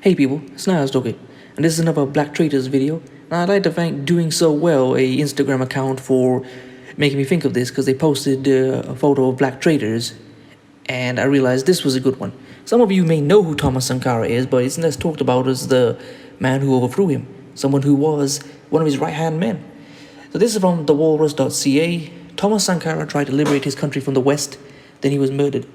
Hey people, it's NIyas713, and this is another Black Traitors video. And I'd like to thank Doing So Well, a Instagram account, for making me think of this, because they posted a photo of Black Traitors, and I realized this was a good one. Some of you may know who Thomas Sankara is, but it's less talked about as the man who overthrew him, someone who was one of his right-hand men. So this is from thewalrus.ca. Thomas Sankara tried to liberate his country from the West, then he was murdered.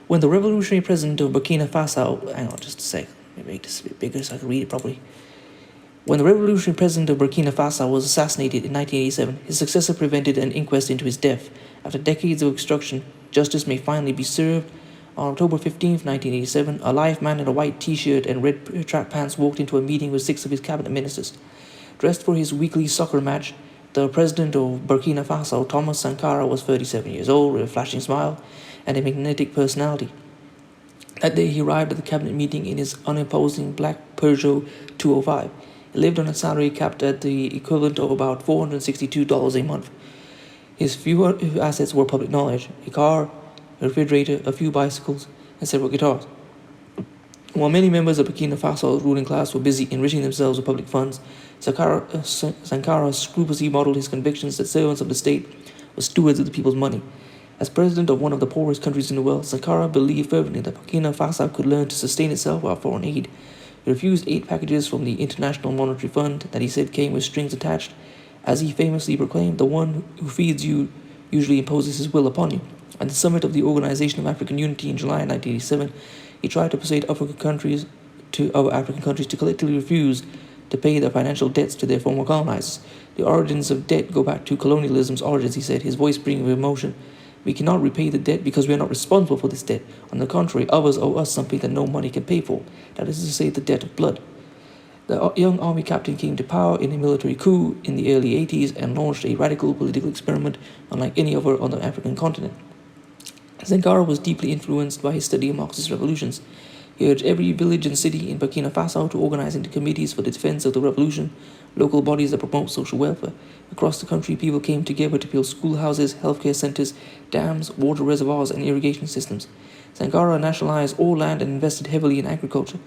When the revolutionary president of Burkina Faso... Hang on just a sec. Let me make this a bit bigger so I can read it properly. When the revolutionary president of Burkina Faso was assassinated in 1987, his successor prevented an inquest into his death. After decades of obstruction, justice may finally be served. On October 15, 1987, a live man in a white t-shirt and red track pants walked into a meeting with 6 of his cabinet ministers. Dressed for his weekly soccer match, the president of Burkina Faso, Thomas Sankara, was 37 years old, with a flashing smile and a magnetic personality. That day he arrived at the cabinet meeting in his unimposing black Peugeot 205. He lived on a salary capped at the equivalent of about $462 a month. His few assets were public knowledge: a car, a refrigerator, a few bicycles, and several guitars. While many members of Burkina Faso's ruling class were busy enriching themselves with public funds, Sankara scrupulously modeled his convictions that servants of the state were stewards of the people's money. As president of one of the poorest countries in the world, Sankara believed fervently that Burkina Faso could learn to sustain itself without foreign aid. He refused aid packages from the International Monetary Fund that he said came with strings attached. As he famously proclaimed, the one who feeds you usually imposes his will upon you. At the summit of the Organization of African Unity in July 1987, he tried to persuade other African countries to collectively refuse to pay their financial debts to their former colonizers. The origins of debt go back to colonialism's origins, he said, his voice bringing with emotion. We cannot repay the debt because we are not responsible for this debt. On the contrary, others owe us something that no money can pay for. That is to say, the debt of blood. The young army captain came to power in a military coup in the early 80s and launched a radical political experiment unlike any other on the African continent. Sankara was deeply influenced by his study of Marxist revolutions. He urged every village and city in Burkina Faso to organize into committees for the defense of the revolution, local bodies that promote social welfare. Across the country, people came together to build schoolhouses, healthcare centers, dams, water reservoirs, and irrigation systems. Sankara nationalized all land and invested heavily in agriculture.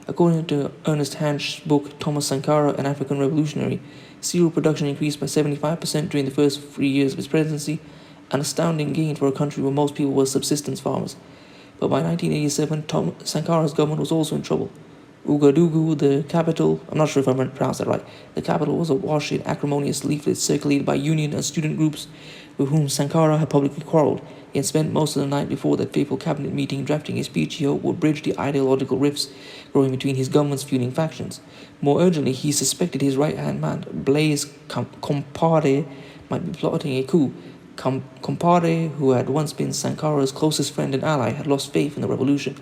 According to Ernest Hansch's book, Thomas Sankara, an African Revolutionary, cereal production increased by 75% during the first 3 years of his presidency, an astounding gain for a country where most people were subsistence farmers. But by 1987, Sankara's government was also in trouble. Ouagadougou, the capital, I'm not sure if I pronounced that right, the capital was awash in acrimonious leaflets circulated by union and student groups with whom Sankara had publicly quarreled. He had spent most of the night before that fateful cabinet meeting drafting a speech he hoped would bridge the ideological rifts growing between his government's feuding factions. More urgently, he suspected his right-hand man, Blaise Compaore, might be plotting a coup. Compaore, who had once been Sankara's closest friend and ally, had lost faith in the revolution.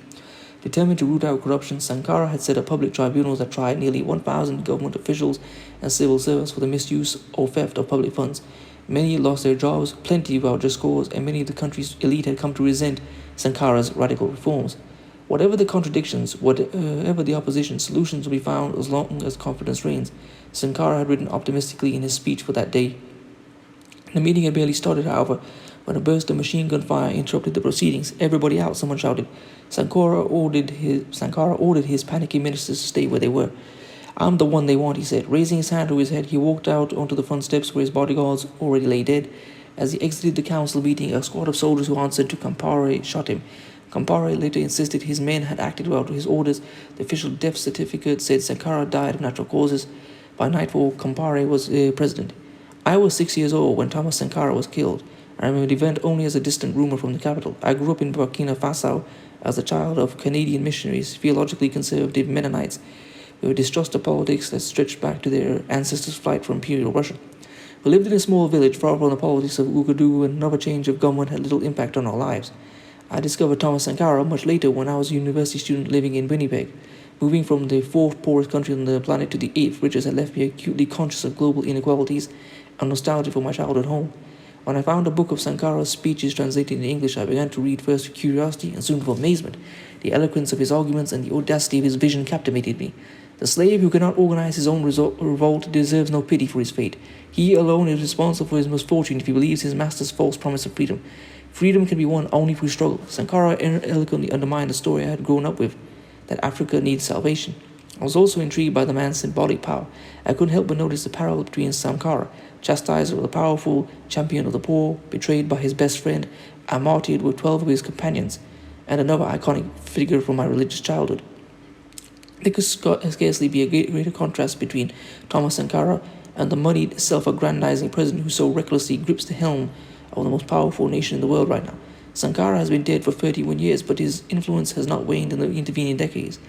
Determined to root out corruption, Sankara had set up public tribunals that tried nearly 1,000 government officials and civil servants for the misuse or theft of public funds. Many lost their jobs, plenty without just cause, and many of the country's elite had come to resent Sankara's radical reforms. Whatever the contradictions, whatever the opposition, solutions will be found as long as confidence reigns. Sankara had written optimistically in his speech for that day. The meeting had barely started, however, when a burst of machine gun fire interrupted the proceedings. Everybody out, someone shouted. Sankara ordered his panicky ministers to stay where they were. I'm the one they want, he said. Raising his hand to his head, he walked out onto the front steps where his bodyguards already lay dead. As he exited the council meeting, a squad of soldiers who answered to Compaore shot him. Compaore later insisted his men had acted without his orders. The official death certificate said Sankara died of natural causes. By nightfall, Compaore was president. I was 6 years old when Thomas Sankara was killed. I remember the event only as a distant rumor from the capital. I grew up in Burkina Faso as a child of Canadian missionaries, theologically conservative Mennonites, with a distrust of politics that stretched back to their ancestors' flight from Imperial Russia. We lived in a small village far from the politics of Ouagadougou, and another change of government had little impact on our lives. I discovered Thomas Sankara much later when I was a university student living in Winnipeg. Moving from the 4th poorest country on the planet to the 8th richest had left me acutely conscious of global inequalities and nostalgia for my childhood home. When I found a book of Sankara's speeches translated in English, I began to read first with curiosity and soon with amazement. The eloquence of his arguments and the audacity of his vision captivated me. The slave who cannot organize his own revolt deserves no pity for his fate. He alone is responsible for his misfortune if he believes his master's false promise of freedom. Freedom can be won only through struggle. Sankara eloquently undermined the story I had grown up with, that Africa needs salvation. I was also intrigued by the man's symbolic power. I couldn't help but notice the parallel between Sankara, chastiser of the powerful, champion of the poor, betrayed by his best friend, and martyred with 12 of his companions, and another iconic figure from my religious childhood. There could scarcely be a greater contrast between Thomas Sankara and the moneyed, self-aggrandizing president who so recklessly grips the helm of the most powerful nation in the world right now. Sankara has been dead for 31 years, but his influence has not waned in the intervening decades.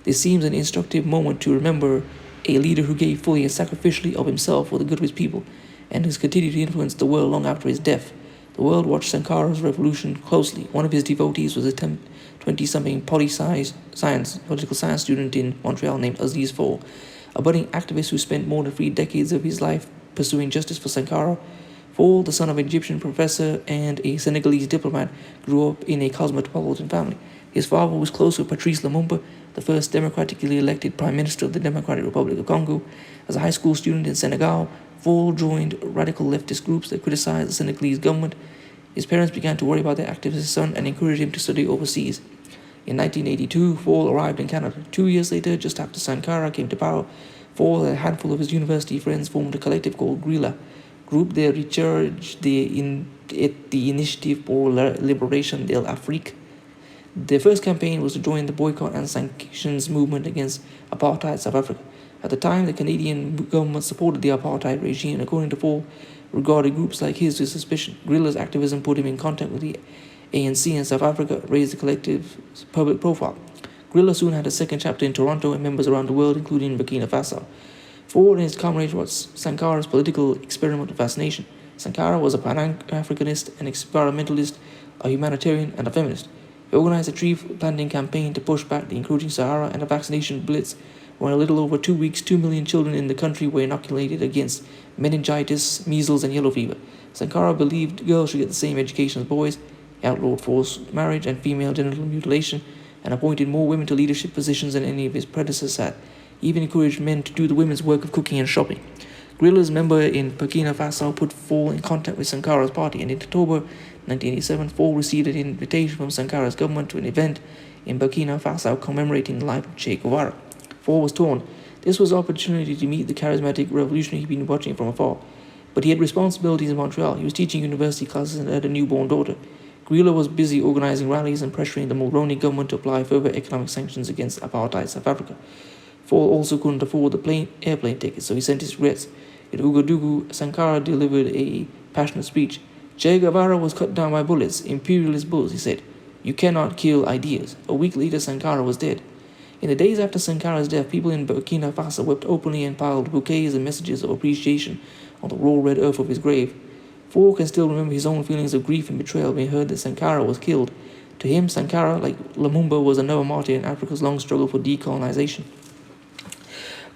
This seems an instructive moment to remember a leader who gave fully and sacrificially of himself for the good of his people, and has continued to influence the world long after his death. The world watched Sankara's revolution closely. One of his devotees was a 20-something political science student in Montreal named Aziz Fall, a budding activist who spent more than 3 decades of his life pursuing justice for Sankara. Fall, the son of an Egyptian professor and a Senegalese diplomat, grew up in a cosmopolitan family. His father was close with Patrice Lumumba, the first democratically elected Prime Minister of the Democratic Republic of Congo. As a high school student in Senegal, Fall joined radical leftist groups that criticized the Senegalese government. His parents began to worry about their activist son and encouraged him to study overseas. In 1982, Fall arrived in Canada. 2 years later, just after Sankara came to power, Fall and a handful of his university friends formed a collective called Guerrilla Group. They recharged the Initiative pour la Libération de l'Afrique. Their first campaign was to join the boycott and sanctions movement against apartheid South Africa. At the time, the Canadian government supported the apartheid regime, according to Fall, regarded groups like his with suspicion. Guerrilla's activism put him in contact with the ANC in South Africa, raised the collective's public profile. Guerrilla soon had a second chapter in Toronto and members around the world, including Burkina Faso. Fall and his comrades watched Sankara's political experiment of fascination. Sankara was a Pan-Africanist, an experimentalist, a humanitarian, and a feminist. He organized a tree planting campaign to push back the encroaching Sahara and a vaccination blitz, where in a little over 2 weeks, 2 million children in the country were inoculated against meningitis, measles, and yellow fever. Sankara believed girls should get the same education as boys. He outlawed forced marriage and female genital mutilation, and appointed more women to leadership positions than any of his predecessors had. He even encouraged men to do the women's work of cooking and shopping. Guerrilla's member in Burkina Faso put Fall in contact with Sankara's party, and in October 1987, Fall received an invitation from Sankara's government to an event in Burkina Faso commemorating the life of Che Guevara. Fall was torn. This was an opportunity to meet the charismatic revolutionary he'd been watching from afar. But he had responsibilities in Montreal. He was teaching university classes and had a newborn daughter. Guerrilla was busy organizing rallies and pressuring the Mulroney government to apply further economic sanctions against apartheid South Africa. Fall also couldn't afford the airplane tickets, so he sent his regrets. In Ouagadougou, Sankara delivered a passionate speech. Che Guevara was cut down by bullets, imperialist bullets, he said. You cannot kill ideas. A week later, Sankara was dead. In the days after Sankara's death, people in Burkina Faso wept openly and piled bouquets and messages of appreciation on the raw red earth of his grave. Fall can still remember his own feelings of grief and betrayal when he heard that Sankara was killed. To him, Sankara, like Lumumba, was another martyr in Africa's long struggle for decolonization.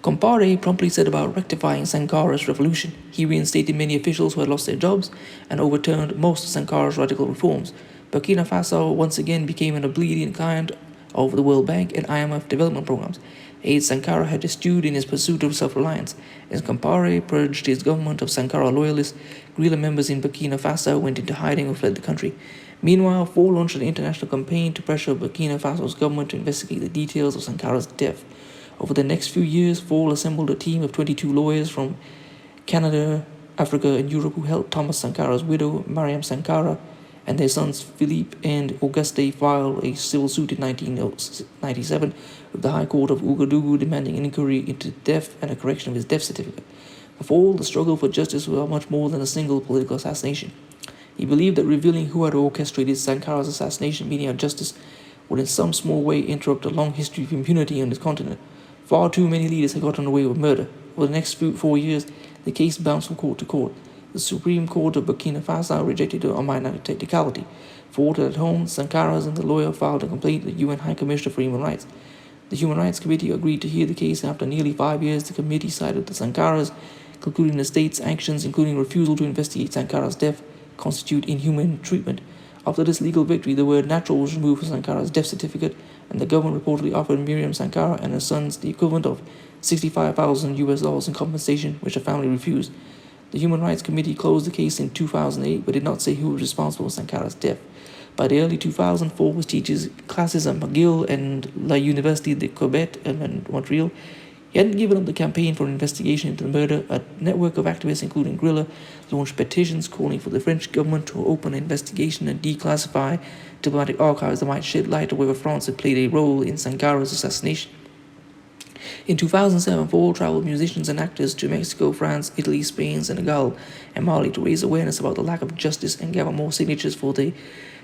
Compaore promptly set about rectifying Sankara's revolution. He reinstated many officials who had lost their jobs and overturned most of Sankara's radical reforms. Burkina Faso once again became an obedient client of the World Bank and IMF development programs. Aid Sankara had eschewed in his pursuit of self-reliance. As Compaore purged his government of Sankara loyalists, guerrilla members in Burkina Faso went into hiding or fled the country. Meanwhile, Fall launched an international campaign to pressure Burkina Faso's government to investigate the details of Sankara's death. Over the next few years, Fall assembled a team of 22 lawyers from Canada, Africa, and Europe who helped Thomas Sankara's widow, Mariam Sankara, and their sons Philippe and Auguste file a civil suit in 1997 with the High Court of Ouagadougou demanding an inquiry into death and a correction of his death certificate. For Fall, the struggle for justice was much more than a single political assassination. He believed that revealing who had orchestrated Sankara's assassination, meaning of justice, would in some small way interrupt a long history of impunity on this continent. Far too many leaders had gotten away with murder. Over the next 4 years, the case bounced from court to court. The Supreme Court of Burkina Faso rejected it on minor technicality. Fought at home, Sankara's and the lawyer filed a complaint to the UN High Commissioner for Human Rights. The Human Rights Committee agreed to hear the case, and after nearly 5 years, the committee sided with Sankara's, concluding the state's actions, including refusal to investigate Sankara's death, constitute inhuman treatment. After this legal victory, the word natural was removed from Sankara's death certificate, and the government reportedly offered Miriam Sankara and her sons the equivalent of $65,000 in compensation, which the family refused. The Human Rights Committee closed the case in 2008, but did not say who was responsible for Sankara's death. By the early 2000s, Ford was teaching classes at McGill and La Université de Quebec and Montreal. He hadn't given up the campaign for an investigation into the murder. A network of activists, including Guerrilla, launched petitions calling for the French government to open an investigation and declassify diplomatic archives that might shed light on whether France had played a role in Sankara's assassination. In 2007, Ford traveled musicians and actors to Mexico, France, Italy, Spain, Senegal, and Mali to raise awareness about the lack of justice and gather more signatures for the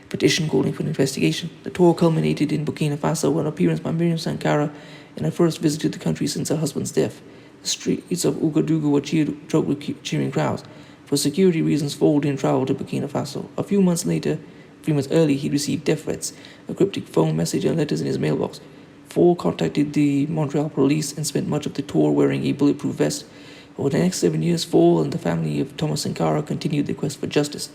petition calling for an investigation. The tour culminated in Burkina Faso with an appearance by Miriam Sankara in her first visit to the country since her husband's death. The streets of Ouagadougou were choked with cheering crowds. For security reasons, Ford didn't travel to Burkina Faso. A few months early, he received death threats, a cryptic phone message, and letters in his mailbox. Ford contacted the Montreal police and spent much of the tour wearing a bulletproof vest. Over the next 7 years, Ford and the family of Thomas Sankara continued their quest for justice.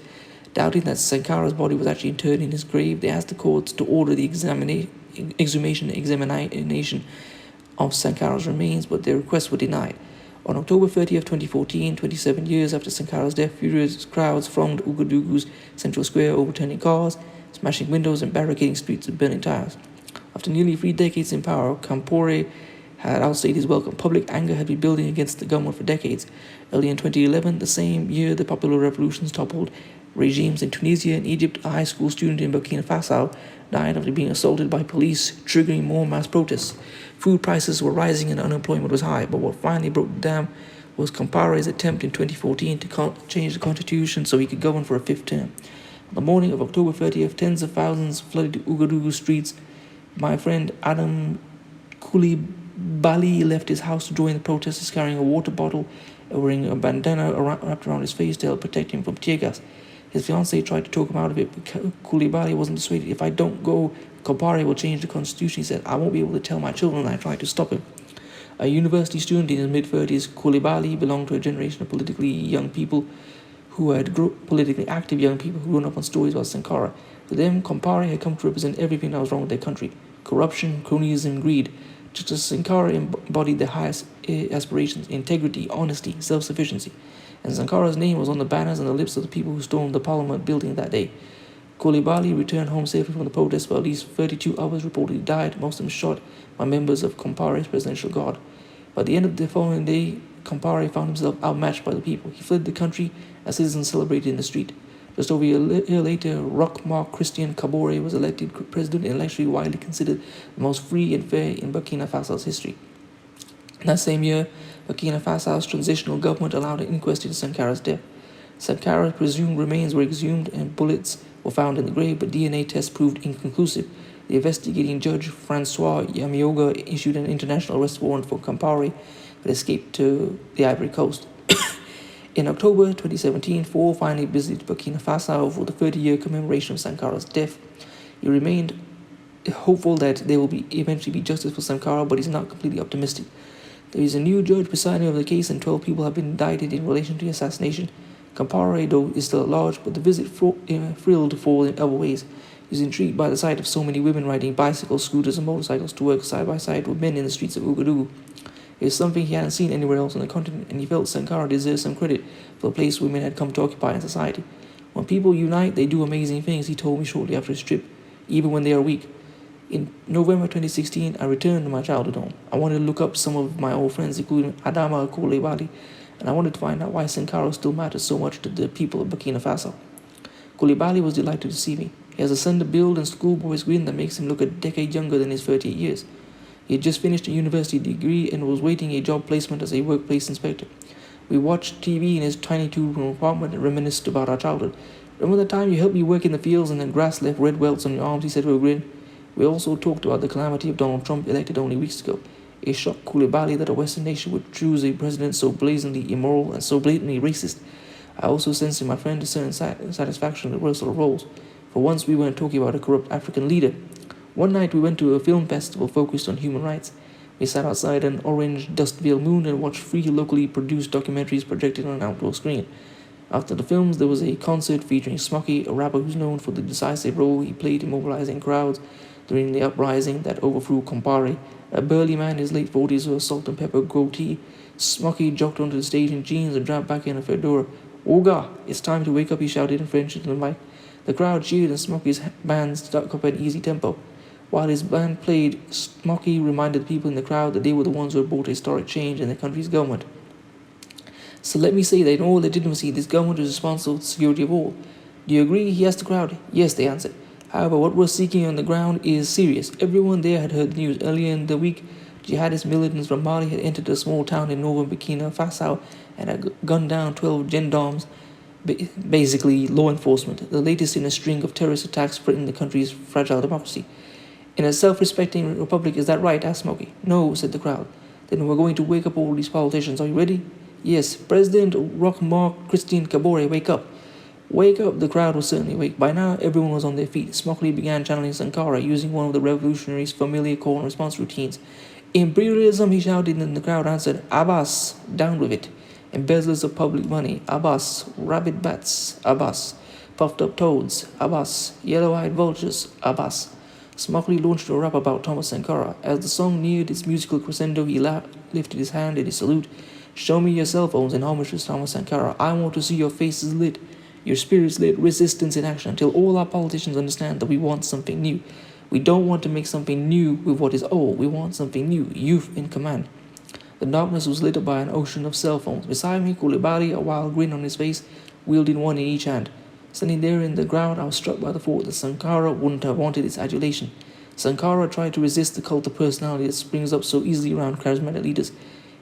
Doubting that Sankara's body was actually interred in his grave, they asked the courts to order the exhumation and examination of Sankara's remains, but their requests were denied. On October 30th, 2014, 27 years after Sankara's death, furious crowds thronged Ouagadougou's central square, overturning cars, smashing windows, and barricading streets with burning tires. After nearly 3 decades in power, Compaore had outstayed his welcome. Public anger had been building against the government for decades. Early in 2011, the same year the popular revolutions toppled regimes in Tunisia and Egypt, a high school student in Burkina Faso died after being assaulted by police, triggering more mass protests. Food prices were rising and unemployment was high, but what finally broke the dam was Compaore's attempt in 2014 to change the constitution so he could govern for a 5th term. On the morning of October 30th, tens of thousands flooded Ouagadougou streets. My friend Adam Koulibaly left his house to join the protesters, carrying a water bottle and wearing a bandana wrapped around his face to help protect him from tear gas. His fiancée tried to talk him out of it, but Koulibaly wasn't persuaded. If I don't go, Compaore will change the constitution. He said, I won't be able to tell my children. I tried to stop him. A university student in his mid-30s, Koulibaly belonged to a generation of politically active young people who had grown up on stories about Sankara. To them, Compaore had come to represent everything that was wrong with their country. Corruption, cronyism, greed. Just as Sankara embodied their highest aspirations, integrity, honesty, self-sufficiency. And Sankara's name was on the banners and the lips of the people who stormed the parliament building that day. Koulibaly returned home safely from the protest, but at least 32 others reportedly died, most of them shot by members of Compaore's presidential guard. By the end of the following day, Compaore found himself outmatched by the people. He fled the country as citizens celebrated in the street. Just over a year later, Roch-Marc Christian Compaore was elected president and actually widely considered the most free and fair in Burkina Faso's history. That same year, Burkina Faso's transitional government allowed an inquest into Sankara's death. Sankara's presumed remains were exhumed and bullets were found in the grave, but DNA tests proved inconclusive. The investigating judge, Francois Yamioga, issued an international arrest warrant for Compaore, but escaped to the Ivory Coast. In October 2017, Ford finally visited Burkina Faso for the 30-year commemoration of Sankara's death. He remained hopeful that there will eventually be justice for Sankara, but he's not completely optimistic. There is a new judge presiding over the case, and 12 people have been indicted in relation to the assassination. Compaore, though, is still at large, but the visit thrilled Ford in other ways. He's intrigued by the sight of so many women riding bicycles, scooters, and motorcycles to work side by side with men in the streets of Ouagadougou. It was something he hadn't seen anywhere else on the continent, and he felt Sankara deserved some credit for the place women had come to occupy in society. When people unite, they do amazing things, he told me shortly after his trip, even when they are weak. In November 2016, I returned to my childhood home. I wanted to look up some of my old friends, including Adama Koulibaly, and I wanted to find out why Sankara still matters so much to the people of Burkina Faso. Koulibaly was delighted to see me. He has a slender build and schoolboy's grin that makes him look a decade younger than his 38 years. He had just finished a university degree and was waiting a job placement as a workplace inspector. We watched TV in his tiny 2-room apartment and reminisced about our childhood. Remember the time you helped me work in the fields and the grass left red welts on your arms, he said with a grin. We also talked about the calamity of Donald Trump, elected only weeks ago. It shocked Koulibaly that a Western nation would choose a president so blazingly immoral and so blatantly racist. I also sensed in my friend a certain satisfaction in the reversal of roles. For once, we weren't talking about a corrupt African leader. One night, we went to a film festival focused on human rights. We sat outside an orange dust-veiled moon and watched 3 locally produced documentaries projected on an outdoor screen. After the films, there was a concert featuring Smoky, a rapper who's known for the decisive role he played in mobilizing crowds during the uprising that overthrew Compaore. A burly man in his late 40s with a salt and pepper goatee. Smoky jogged onto the stage in jeans and dropped back in a fedora. Oga, it's time to wake up, he shouted in French into the mic. The crowd cheered and Smokey's band stuck up an easy tempo. While his band played, Smokey reminded the people in the crowd that they were the ones who had brought historic change in the country's government. So let me say that in all legitimacy, this government is responsible for the security of all. Do you agree? He asked the crowd. Yes, they answered. However, what we're seeking on the ground is serious. Everyone there had heard the news earlier in the week. Jihadist militants from Mali had entered a small town in northern Burkina Faso and had gunned down 12 gendarmes, basically law enforcement, the latest in a string of terrorist attacks threatening the country's fragile democracy. In a self-respecting republic, is that right? Asked Smokey. No, said the crowd. Then we're going to wake up all these politicians. Are you ready? Yes. President Roch-Marc Christian Compaore, wake up. Wake up, the crowd was certainly awake. By now, everyone was on their feet. Smokey began channeling Sankara, using one of the revolutionaries' familiar call and response routines. Imperialism, he shouted, and the crowd answered, Abbas, down with it. Embezzlers of public money, Abbas. Rabbit bats, Abbas. Puffed up toads, Abbas. Yellow-eyed vultures, Abbas. Smokey launched a rap about Thomas Sankara. As the song neared its musical crescendo, he lifted his hand in his salute. Show me your cell phones in homage to Thomas Sankara. I want to see your faces lit, your spirits lit, resistance in action, until all our politicians understand that we want something new. We don't want to make something new with what is old. We want something new, youth in command. The darkness was lit up by an ocean of cell phones. Beside me, Koulibaly, a wild grin on his face, wielding one in each hand. Standing there in the ground, I was struck by the thought that Sankara wouldn't have wanted its adulation. Sankara tried to resist the cult of personality that springs up so easily around charismatic leaders.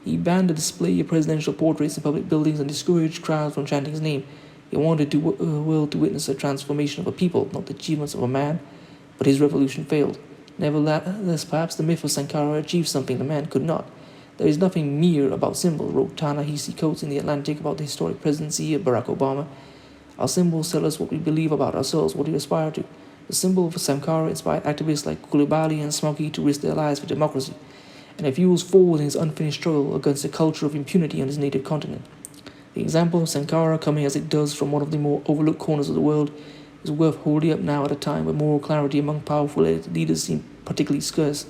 He banned the display of presidential portraits in public buildings and discouraged crowds from chanting his name. He wanted the world to witness a transformation of a people, not the achievements of a man. But his revolution failed. Nevertheless, perhaps the myth of Sankara achieved something the man could not. There is nothing mere about symbols, wrote Ta-Nehisi Coates in The Atlantic about the historic presidency of Barack Obama. Our symbols tell us what we believe about ourselves, what we aspire to. The symbol of Sankara inspired activists like Koulibaly and Smokey to risk their lives for democracy, and it fuels forward in his unfinished struggle against a culture of impunity on his native continent. The example of Sankara, coming as it does from one of the more overlooked corners of the world, is worth holding up now at a time when moral clarity among powerful leaders seems particularly scarce.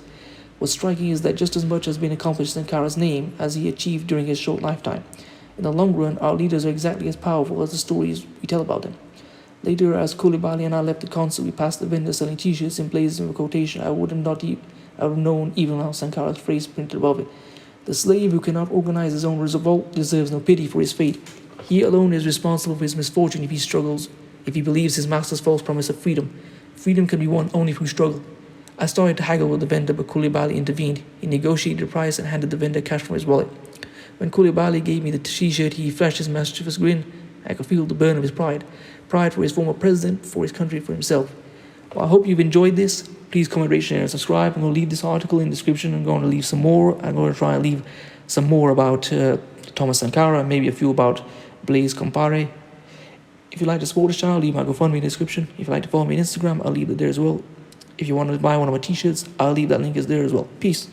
What's striking is that just as much has been accomplished in Sankara's name as he achieved during his short lifetime. In the long run, our leaders are exactly as powerful as the stories we tell about them. Later, as Koulibaly and I left the concert, we passed the vendor selling t-shirts in Blaise's invocation. I would have known even without Sankara's phrase printed above it. The slave who cannot organize his own revolt deserves no pity for his fate. He alone is responsible for his misfortune if he struggles, if he believes his master's false promise of freedom. Freedom can be won only through struggle. I started to haggle with the vendor, but Koulibaly intervened. He negotiated the price and handed the vendor cash from his wallet. When Koulibaly gave me the t-shirt, he flashed his mischievous grin. I could feel the burn of his pride. Pride for his former president, for his country, for himself. Well, I hope you've enjoyed this. Please comment, rate, share, and subscribe. I'm going to leave this article in the description. I'm going to leave some more. I'm going to try and leave some more about Thomas Sankara and maybe a few about Blaise Compaore. If you'd like to support this channel, leave my GoFundMe in the description. If you'd like to follow me on Instagram, I'll leave it there as well. If you want to buy one of my t-shirts, I'll leave that link is there as well. Peace.